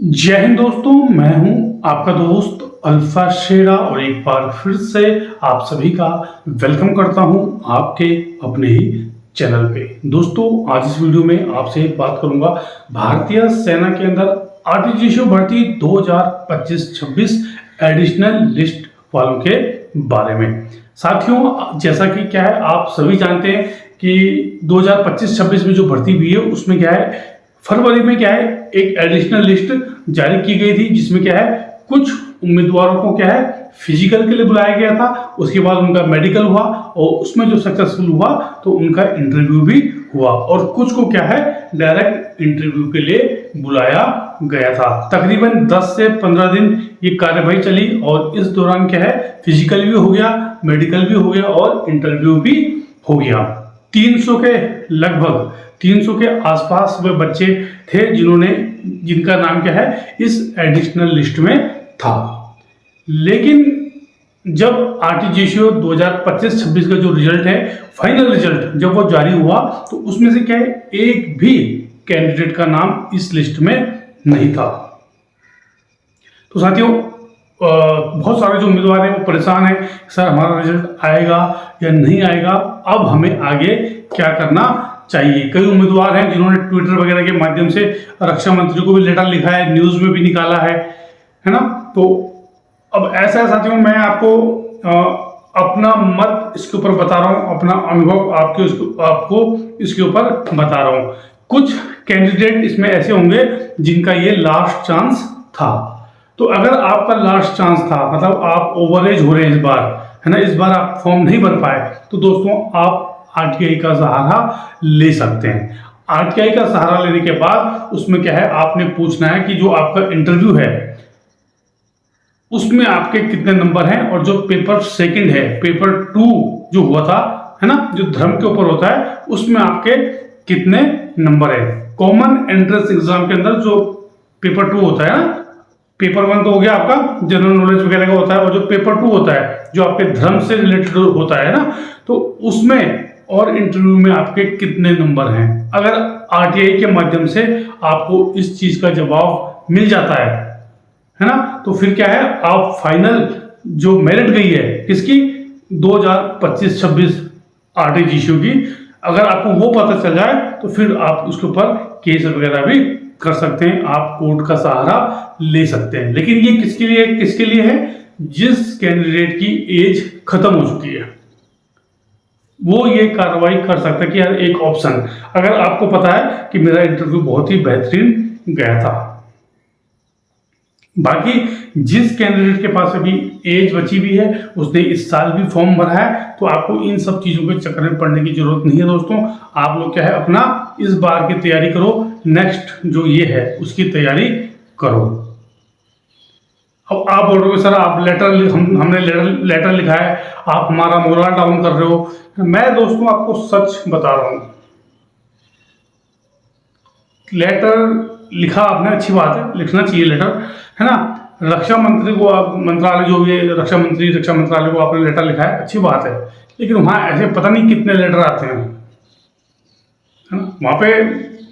जय हिंद दोस्तों, मैं हूं आपका दोस्त अल्फा शेरा और एक बार फिर से आप सभी का वेलकम करता हूं आपके अपने ही चैनल पे। दोस्तों, आज इस वीडियो में आपसे बात करूंगा भारतीय सेना के अंदर आरटीजीएसओ भर्ती 2025-26 एडिशनल लिस्ट वालों के बारे में। साथियों, जैसा कि क्या है, आप सभी जानते हैं कि 2025-26 में जो भर्ती हुई है उसमें क्या है, फरवरी में क्या है एक एडिशनल लिस्ट जारी की गई थी, जिसमें क्या है कुछ उम्मीदवारों को क्या है फिजिकल के लिए बुलाया गया था। उसके बाद उनका मेडिकल हुआ और उसमें जो सक्सेसफुल हुआ तो उनका इंटरव्यू भी हुआ, और कुछ को क्या है डायरेक्ट इंटरव्यू के लिए बुलाया गया था। तकरीबन 10 से 15 दिन ये कार्यवाही चली और इस दौरान क्या है फिजिकल भी हो गया, मेडिकल भी हो गया और इंटरव्यू भी हो गया। 300 के लगभग 300 के आसपास वे बच्चे थे जिनका नाम क्या है इस एडिशनल लिस्ट में था। लेकिन जब आरटीजीएसओ 2025-26 का जो रिजल्ट है, फाइनल रिजल्ट जब वो जारी हुआ तो उसमें से क्या है एक भी कैंडिडेट का नाम इस लिस्ट में नहीं था। तो साथियों, बहुत सारे जो उम्मीदवार हैं वो परेशान हैं, सर हमारा रिजल्ट आएगा या नहीं आएगा, अब हमें आगे क्या करना चाहिए। कई उम्मीदवार हैं जिन्होंने ट्विटर वगैरह के माध्यम से रक्षा मंत्री को भी लेटर लिखा है, न्यूज में भी निकाला है ना। तो अब ऐसा है साथियों, मैं आपको अपना मत इसके ऊपर बता रहा हूँ, अपना अनुभव आपको इसके ऊपर बता रहा हूँ। कुछ कैंडिडेट इसमें ऐसे होंगे जिनका ये लास्ट चांस था। तो अगर आपका लास्ट चांस था, मतलब आप ओवरेज हो रहे हैं इस बार, है ना, इस बार आप फॉर्म नहीं भर पाए, तो दोस्तों आप आरटीआई का सहारा ले सकते हैं। आरटीआई का सहारा लेने के बाद उसमें क्या है आपने पूछना है कि जो आपका इंटरव्यू है उसमें आपके कितने नंबर हैं, और जो पेपर सेकंड है, पेपर 2 जो हुआ था, है ना, जो धर्म के ऊपर होता है, उसमें आपके कितने नंबर है। कॉमन एंट्रेंस एग्जाम के अंदर जो पेपर 2 होता है ना, पेपर 1 तो हो गया आपका जनरल नॉलेज वगैरह का होता है, और जो पेपर 2 होता है जो आपके धर्म से रिलेटेड होता है ना, तो उसमें और इंटरव्यू में आपके कितने नंबर हैं। अगर आरटीआई के माध्यम से आपको इस चीज का जवाब मिल जाता है ना, तो फिर क्या है आप फाइनल जो मेरिट गई है किसकी 2025-26 आरटीजीएसओ की, अगर आपको वो पता चल जाए तो फिर आप उसके ऊपर केस वगैरह भी कर सकते हैं, आप कोर्ट का सहारा ले सकते हैं। लेकिन ये किसके लिए है, जिस कैंडिडेट की एज खत्म हो चुकी है वो ये कार्रवाई कर सकता है कि यार एक ऑप्शन, अगर आपको पता है कि मेरा इंटरव्यू बहुत ही बेहतरीन गया था। बाकी जिस कैंडिडेट के पास अभी एज बची हुई है उसने इस साल भी फॉर्म भरा है, तो आपको इन सब चीजों के चक्कर में पड़ने की जरूरत नहीं है दोस्तों। आप लोग क्या है अपना इस बार की तैयारी करो, नेक्स्ट जो ये है उसकी तैयारी करो। अब आप बोल रहे हो सर आप हमने लेटर लिखा है, आप हमारा मोरल डाउन कर रहे हो। मैं दोस्तों आपको सच बता रहा हूं, लेटर लिखा आपने, अच्छी बात है, लिखना चाहिए लेटर, है ना। रक्षा मंत्री को मंत्रालय जो भी है, रक्षा मंत्रालय को आपने लेटर लिखा है, अच्छी बात है, लेकिन वहां ऐसे पता नहीं कितने लेटर आते हैं, है ना। वहां पे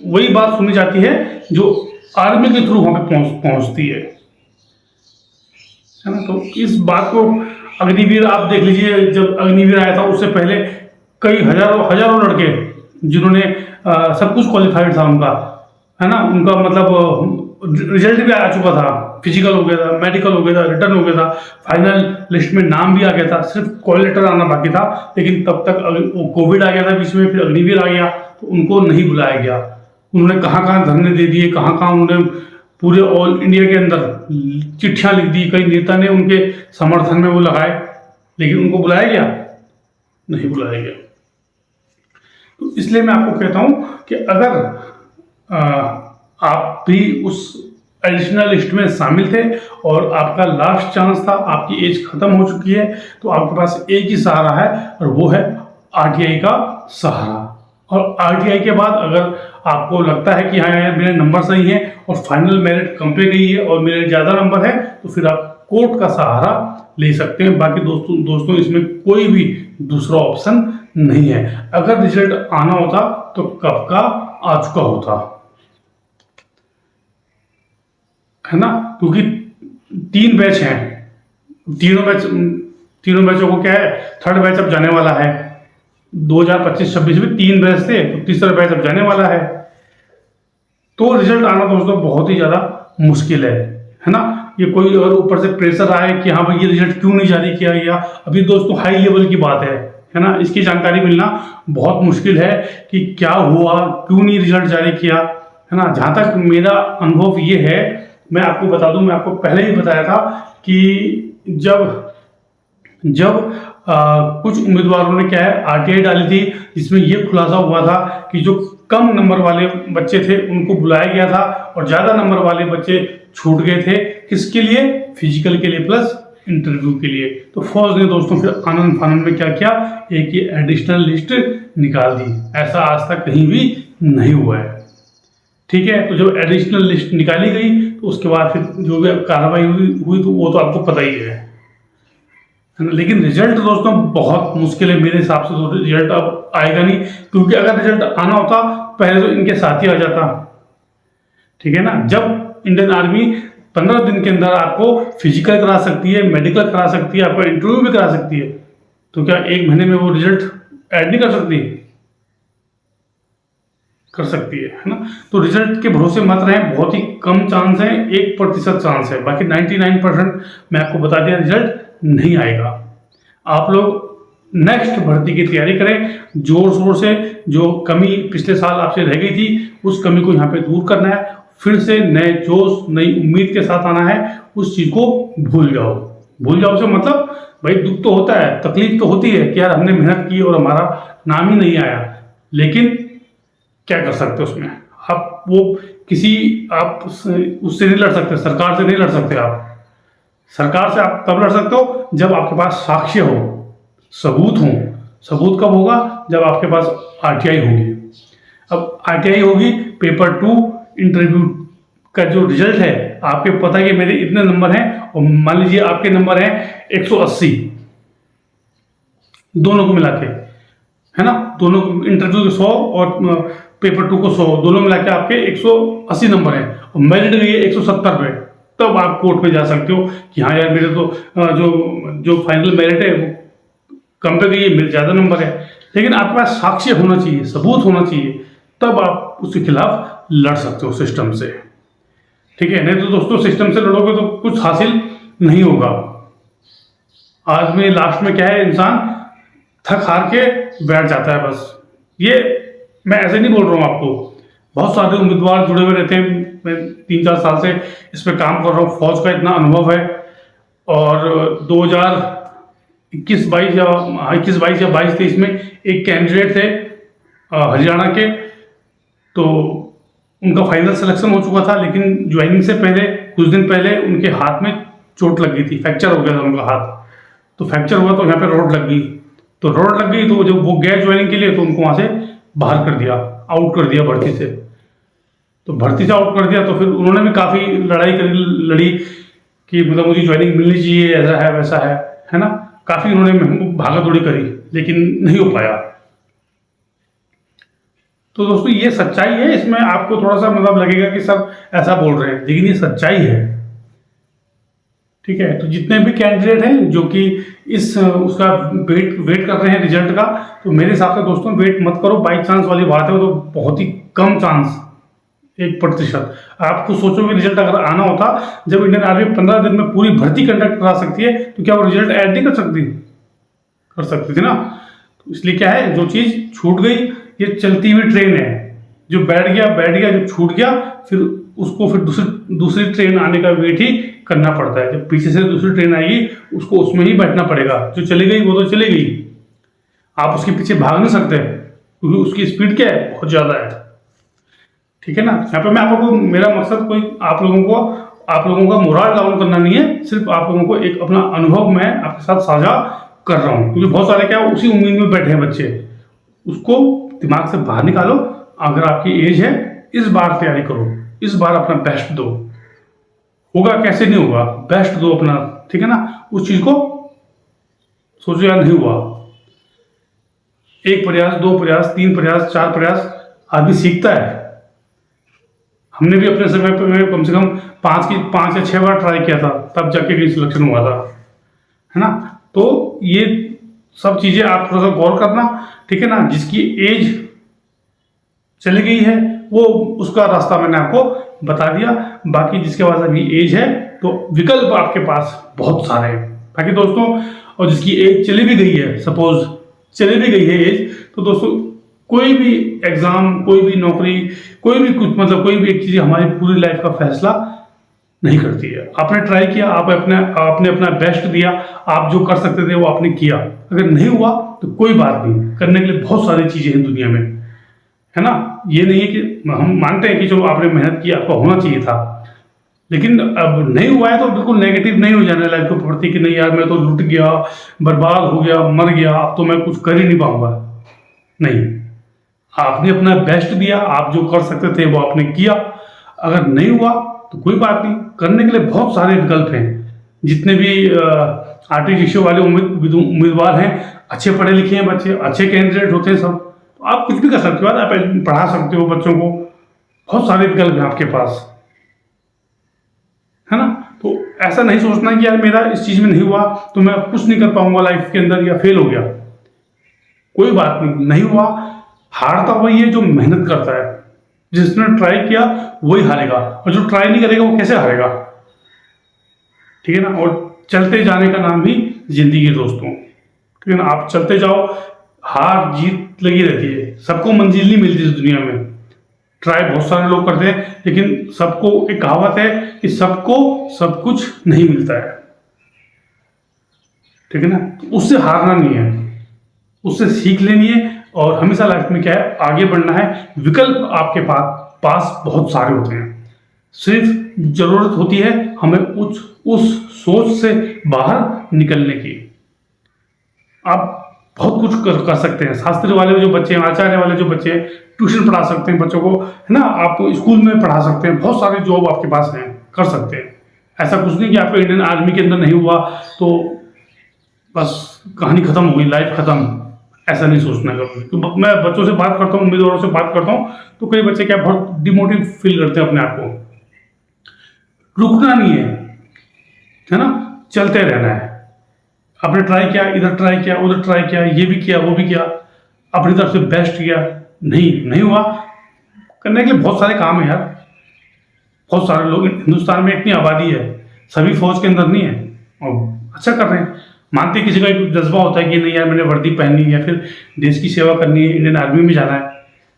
वही बात सुनी जाती है जो आर्मी के थ्रू वहां पे पहुंचती है ना। तो इस बात को अग्निवीर आप देख लीजिए, जब अग्निवीर आया था उससे पहले कई हजारों लड़के जिन्होंने सब कुछ क्वालिफाइड था उनका, है ना, उनका मतलब रिजल्ट भी आ चुका था, फिजिकल हो गया था, मेडिकल हो गया था, रिटर्न हो गया था, फाइनल लिस्ट में नाम भी आ गया था, सिर्फ कॉल लेटर आना बाकी था। लेकिन तब तक कोविड आ गया था बीच में, फिर अग्निवीर आ गया तो उनको नहीं बुलाया गया। उन्होंने कहाँ कहाँ धरने दे दिए, कहाँ कहाँ उन्होंने पूरे ऑल इंडिया के अंदर चिट्ठियां लिख दी, कई नेता ने उनके समर्थन में वो लगाए, लेकिन उनको बुलाया गया नहीं बुलाया गया। तो इसलिए मैं आपको कहता हूं कि अगर आप भी उस एडिशनल लिस्ट में शामिल थे और आपका लास्ट चांस था, आपकी एज खत्म हो चुकी है, तो आपके पास एक ही सहारा है और वो है आरटीआई का सहारा। और आरटीआई के बाद अगर आपको लगता है कि हाँ यार मेरे नंबर सही है और फाइनल मेरिट कम पे गई है और मेरे ज़्यादा नंबर है, तो फिर आप कोर्ट का सहारा ले सकते हैं। बाकी दोस्तों इसमें कोई भी दूसरा ऑप्शन नहीं है। अगर रिजल्ट आना होता तो कब का आ चुका होता, है ना, क्योंकि 3 बैच हैं, तीनों बैचों को क्या है, थर्ड बैच अब जाने वाला है। 2025-26 में 3 बैच थे, तो तीसरा बैच अब जाने वाला है। तो रिजल्ट आना दोस्तों बहुत ही ज़्यादा मुश्किल है ना। ये कोई और ऊपर से प्रेशर आए कि हाँ भाई ये रिजल्ट क्यों नहीं जारी किया गया, अभी दोस्तों हाई लेवल की बात है ना, इसकी जानकारी मिलना बहुत मुश्किल है कि क्या हुआ, क्यों नहीं रिजल्ट जारी किया, है ना। जहाँ तक मेरा अनुभव ये है, मैं आपको बता दूं, मैं आपको पहले ही बताया था कि जब कुछ उम्मीदवारों ने क्या है आरटीआई डाली थी, जिसमें ये खुलासा हुआ था कि जो कम नंबर वाले बच्चे थे उनको बुलाया गया था और ज़्यादा नंबर वाले बच्चे छूट गए थे। किसके लिए? फिजिकल के लिए प्लस इंटरव्यू के लिए। तो फौज ने दोस्तों फिर आनंद फानंद में क्या किया, एक ये एडिशनल लिस्ट निकाल दी। ऐसा आज तक कहीं भी नहीं हुआ है, ठीक है। तो जब एडिशनल लिस्ट निकाली गई तो उसके बाद फिर जो भी कार्रवाई हुई तो वो तो आपको पता ही है ना। लेकिन रिजल्ट दोस्तों बहुत मुश्किल है मेरे हिसाब से, तो रिजल्ट अब आएगा नहीं, क्योंकि अगर रिजल्ट आना होता पहले तो इनके साथ ही आ जाता, ठीक है ना। जब इंडियन आर्मी 15 दिन के अंदर आपको फिजिकल करा सकती है, मेडिकल करा सकती है, आपका इंटरव्यू भी करा सकती है, तो क्या 1 महीने में वो रिजल्ट ऐड नहीं कर सकती? कर सकती है ना। तो रिजल्ट के भरोसे मत रहें, बहुत ही कम चांस है, 1% चांस है, बाकी 99% मैं आपको बता दिया रिजल्ट नहीं आएगा। आप लोग नेक्स्ट भर्ती की तैयारी करें जोर शोर से। जो कमी पिछले साल आपसे रह गई थी उस कमी को यहाँ पे दूर करना है, फिर से नए जोश नई उम्मीद के साथ आना है। उस चीज को भूल जाओ से मतलब भाई दुख तो होता है, तकलीफ तो होती है कि यार हमने मेहनत की और हमारा नाम ही नहीं आया, लेकिन क्या कर सकते हो उसमें आप, वो किसी आप उससे नहीं लड़ सकते, सरकार से नहीं लड़ सकते। आप सरकार से आप तब लड़ सकते हो जब आपके पास साक्ष्य हो, सबूत हो। सबूत कब होगा? जब आपके पास आरटीआई होगी। अब आरटीआई होगी, पेपर 2 इंटरव्यू का जो रिजल्ट है, आपके पता है कि मेरे इतने नंबर हैं और मान लीजिए आपके नंबर हैं 180, दोनों को मिला के, है ना। दोनों इंटरव्यू के 100 और पेपर 2 को 100, दोनों मिला के आपके 180 नंबर हैं और मेरिट गई है 170 पे। तब आप कोर्ट में जा सकते हो कि हाँ यार मेरे तो जो फाइनल मेरिट है वो कम पे गई है, मेरे ज़्यादा नंबर है। लेकिन आपके पास साक्ष्य होना चाहिए, सबूत होना चाहिए, तब आप उसके खिलाफ लड़ सकते हो सिस्टम से, ठीक है। नहीं तो दोस्तों सिस्टम से लड़ोगे तो कुछ हासिल नहीं होगा। आज में लास्ट में क्या है, इंसान थक हार के बैठ जाता है बस। ये मैं ऐसे नहीं बोल रहा हूँ आपको, बहुत सारे उम्मीदवार जुड़े हुए रहते हैं। मैं 3-4 साल से इस पर काम कर रहा हूँ, फौज का इतना अनुभव है। और 2021-22 या 22-23 में एक कैंडिडेट थे हरियाणा के, तो उनका फाइनल सिलेक्शन हो चुका था, लेकिन ज्वाइनिंग से पहले कुछ दिन पहले उनके हाथ में चोट लग गई थी, फ्रैक्चर हो गया था उनका हाथ। तो फ्रैक्चर हुआ तो यहाँ पे रोड लग गई, तो जब वो गए ज्वाइनिंग के लिए तो उनको वहाँ से बाहर कर दिया, आउट कर दिया भर्ती से। तो भर्ती से आउट कर दिया तो फिर उन्होंने भी काफ़ी लड़ी कि मतलब मुझे ज्वाइनिंग मिलनी चाहिए, ऐसा है वैसा है ना। काफ़ी उन्होंने भागा दौड़ी करी, लेकिन नहीं हो पाया। तो दोस्तों ये सच्चाई है, इसमें आपको थोड़ा सा मतलब लगेगा कि सब ऐसा बोल रहे हैं, लेकिन ये सच्चाई है, ठीक है। तो जितने भी कैंडिडेट हैं जो कि उसका वेट कर रहे हैं रिजल्ट का, तो मेरे हिसाब से दोस्तों वेट मत करो। बाई चांस वाली बात है, तो बहुत ही कम चांस, 1%। आपको सोचोगे रिजल्ट अगर आना होता जब इंडियन आर्मी 15 दिन में पूरी भर्ती कंडक्ट करा सकती है, तो क्या वो रिजल्ट ऐड नहीं कर सकती थी ना। तो इसलिए क्या है, जो चीज़ छूट गई, ये चलती हुई ट्रेन है, जो बैठ गया, जो छूट गया, फिर उसको फिर दूसरी ट्रेन आने का वेट ही करना पड़ता है। जब पीछे से दूसरी ट्रेन आएगी उसको उसमें ही बैठना पड़ेगा। जो चली गई वो तो चली गई, आप उसके पीछे भाग नहीं सकते, क्योंकि उसकी स्पीड क्या है, बहुत ज़्यादा है, ठीक है ना। यहाँ पे मैं आपको, मेरा मकसद कोई आप लोगों का मोरल डाउन करना नहीं है, सिर्फ आप लोगों को एक अपना अनुभव मैं आपके साथ साझा कर रहा हूँ। क्योंकि बहुत सारे क्या उसी उम्मीद में बैठे हैं बच्चे, उसको दिमाग से बाहर निकालो। अगर आपकी एज है, इस बार तैयारी करो, इस बार अपना बेस्ट दो। होगा कैसे नहीं होगा, बेस्ट दो अपना, ठीक है ना। उस चीज को सोचो यार नहीं हुआ, 1 प्रयास, 2 प्रयास, 3 प्रयास, 4 प्रयास आदमी सीखता है। हमने भी अपने समय पे में कम से कम 5 या 6 बार ट्राई किया था, तब जाके कहीं सिलेक्शन हुआ था, है ना। तो ये सब चीज़ें आप थोड़ा सा गौर करना, ठीक है ना। जिसकी एज चली गई है वो उसका रास्ता मैंने आपको बता दिया। बाकी जिसके पास अभी एज है तो विकल्प आपके पास बहुत सारे हैं। बाकी दोस्तों, और जिसकी एज चली भी गई है, सपोज चली भी गई है एज, तो दोस्तों कोई भी एग्जाम, कोई भी नौकरी, कोई भी कुछ, मतलब कोई भी एक चीज़ हमारी पूरी लाइफ का फैसला नहीं करती है। आपने ट्राई किया, आपने अपना बेस्ट दिया, आप जो कर सकते थे वो आपने किया। अगर नहीं हुआ तो कोई बात नहीं, करने के लिए बहुत सारी चीज़ें हैं दुनिया में, है ना। ये नहीं है कि हम मानते हैं कि चलो आपने मेहनत की, आपको होना चाहिए था, लेकिन अब नहीं हुआ है तो बिल्कुल नेगेटिव नहीं हो जाना लाइफ के प्रति कि नहीं यार मैं तो लुट गया, बर्बाद हो गया, मर गया, अब तो मैं कुछ कर ही नहीं पाऊंगा। नहीं, आपने अपना बेस्ट दिया, आप जो कर सकते थे वो आपने किया। अगर नहीं हुआ तो कोई बात नहीं, करने के लिए बहुत सारे विकल्प हैं। जितने भी आर्टिफिशियल वाले उम्मीदवार हैं, अच्छे पढ़े लिखे हैं बच्चे, अच्छे कैंडिडेट होते हैं सब, तो आप कुछ भी कर सकते हो, आप पढ़ा सकते हो बच्चों को, बहुत सारे विकल्प हैं आपके पास, है ना। तो ऐसा नहीं सोचना कि यार मेरा इस चीज में नहीं हुआ तो मैं कुछ नहीं कर पाऊंगा लाइफ के अंदर, या फेल हो गया। कोई बात नहीं, नहीं हुआ। हारता वही है जो मेहनत करता है। जिसने ट्राई किया वही हारेगा, और जो ट्राई नहीं करेगा वो कैसे हारेगा, ठीक है ना। और चलते जाने का नाम ही जिंदगी है दोस्तों, ठीक है ना। आप चलते जाओ, हार जीत लगी रहती है, सबको मंजिल नहीं मिलती इस दुनिया में। ट्राई बहुत सारे लोग करते हैं, लेकिन सबको एक कहावत है कि सबको सब कुछ नहीं मिलता है, ठीक है ना। तो उससे हारना नहीं है, उससे सीख लेनी है, और हमेशा लाइफ में क्या है, आगे बढ़ना है। विकल्प आपके पास बहुत सारे होते हैं, सिर्फ जरूरत होती है हमें उस सोच से बाहर निकलने की। आप बहुत कुछ कर सकते हैं। शास्त्री वाले जो बच्चे हैं, आचार्य वाले जो बच्चे हैं, ट्यूशन पढ़ा सकते हैं बच्चों को, है ना। आप स्कूल में पढ़ा सकते हैं, बहुत सारे जॉब आपके पास हैं, कर सकते हैं। ऐसा कुछ नहीं कि आपको इंडियन आर्मी के अंदर नहीं हुआ तो बस कहानी खत्म हो गई, लाइफ खत्म। ऐसा नहीं सोचना कभी। तो मैं बच्चों से बात करता हूँ, उम्मीदवारों से बात करता हूँ, तो कई बच्चे क्या बहुत डिमोटिव फील करते हैं अपने आप को। रुकना नहीं है ना, चलते रहना है। आपने ट्राई किया, इधर ट्राई किया, उधर ट्राई किया, ये भी किया, वो भी किया, अपनी तरफ से बेस्ट किया, नहीं हुआ। करने के लिए बहुत सारे काम है यार, बहुत सारे लोग। हिंदुस्तान में इतनी आबादी है, सभी फौज के अंदर नहीं है, और अच्छा कर रहे हैं। मानते किसी का एक जज्बा होता है कि नहीं यार मैंने वर्दी पहननी है, या फिर देश की सेवा करनी है, इंडियन आर्मी में जाना है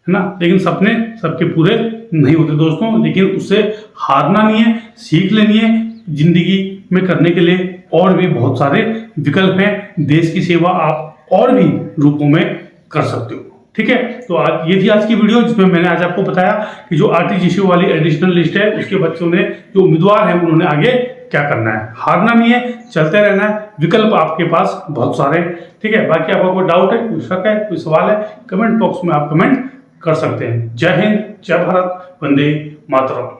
ना। लेकिन सपने सबके पूरे नहीं होते दोस्तों। लेकिन उससे हारना नहीं है, सीख लेनी है। जिंदगी में करने के लिए और भी बहुत सारे विकल्प हैं। देश की सेवा आप और भी रूपों में कर सकते हो, ठीक है। तो आज ये थी आज की वीडियो, जिसमें मैंने आज आपको बताया कि जो आरटीजीसी वाली एडिशनल लिस्ट है, उसके बच्चों ने, जो उम्मीदवार हैं, उन्होंने आगे क्या करना है। हारना नहीं है, चलते रहना है। विकल्प आपके पास बहुत सारे, ठीक है। बाकी आपका कोई डाउट है, कोई शक है, कोई सवाल है, कमेंट बॉक्स में आप कमेंट कर सकते हैं। जय हिंद, जय भारत, वंदे मातरम।